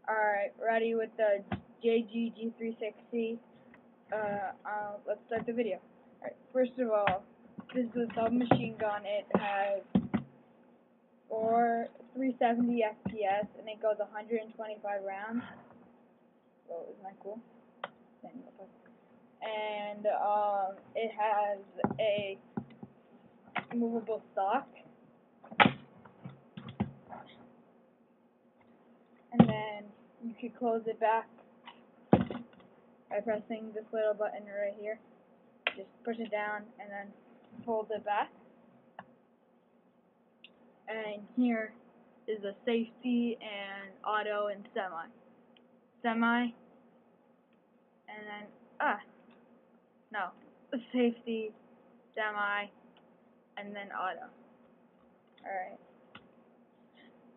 Alright, ready with the G36C. Let's start the video. Alright, first of all, this is a submachine gun. It has 370 FPS and it goes 125 rounds. So isn't that cool? And it has a movable stock. And then you can close it back by pressing this little button right here. Just push it down and then fold it back. And here is a safety and auto and semi, and then safety, semi, and then auto. Alright.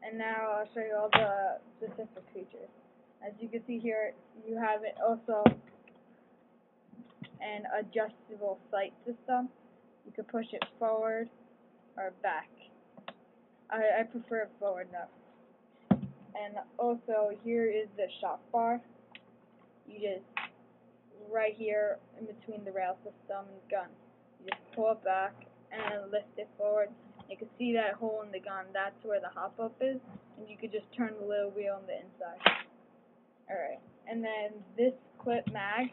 And now I'll show you all the specific features. As you can see here, you have it also an adjustable sight system. You can push it forward or back. I prefer it forward though. And also here is the shock bar. You just, right here in between the rail system and the gun, you just pull it back and lift it forward. You can see that hole in the gun, that's where the hop up is, and you could just turn the little wheel on the inside. Alright, and then this clip mag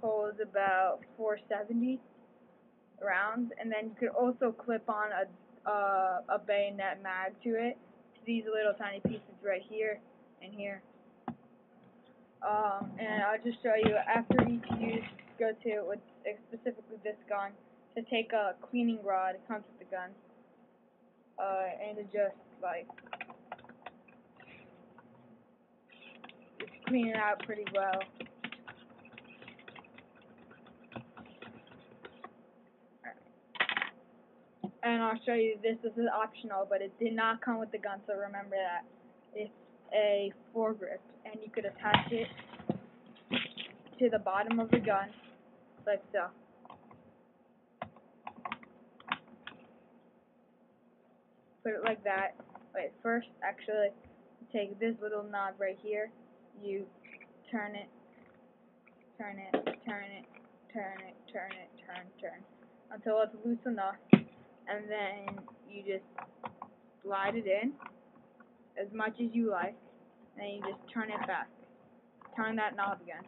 holds about 470 rounds, and then you could also clip on a bayonet mag to it, to these little tiny pieces right here and here. And I'll just show you, after each use, go to, with specifically this gun, to take a cleaning rod, it comes with the gun, and it just, it's cleaning out pretty well. And I'll show you this is optional, but it did not come with the gun, so remember that. It's a foregrip, and you could attach it to the bottom of the gun, like so. Put it like that. Wait, first, actually, take this little knob right here, you turn it, turn it, turn it, turn it, turn it, turn, until it's loose enough. And then you just slide it in as much as you like, and then you just turn it back. Turn that knob again.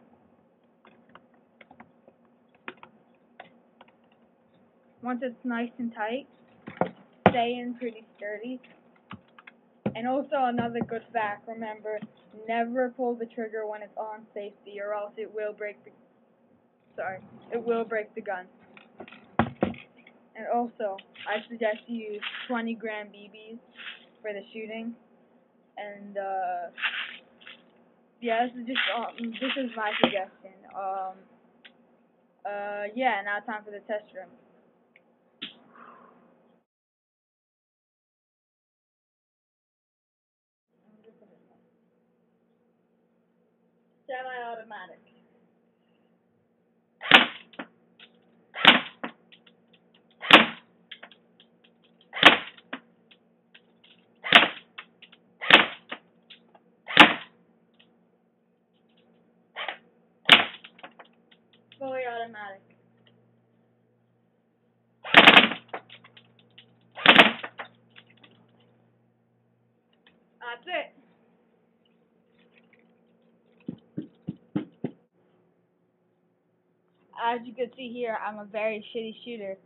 Once it's nice and tight, stay in pretty sturdy. And also another good fact, remember, never pull the trigger when it's on safety, or else it will break the gun. And also, I suggest you use 20 gram BBs for the shooting. And yeah, this is my suggestion. Yeah, now time for the test room. Semi-automatic. Fully automatic. That's it. As you can see here, I'm a very shitty shooter,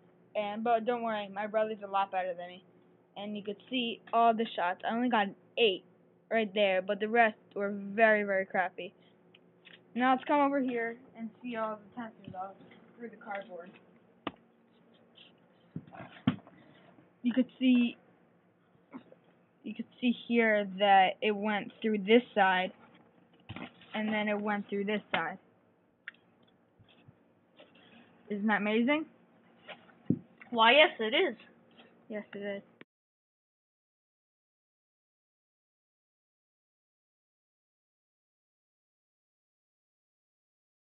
but don't worry, my brother's a lot better than me. And you could see all the shots. I only got 8 right there, but the rest were very, very crappy. Now let's come over here and see all the test results through the cardboard. You could see here that it went through this side, and then it went through this side. Isn't that amazing? Why, yes, it is. Yes, it is.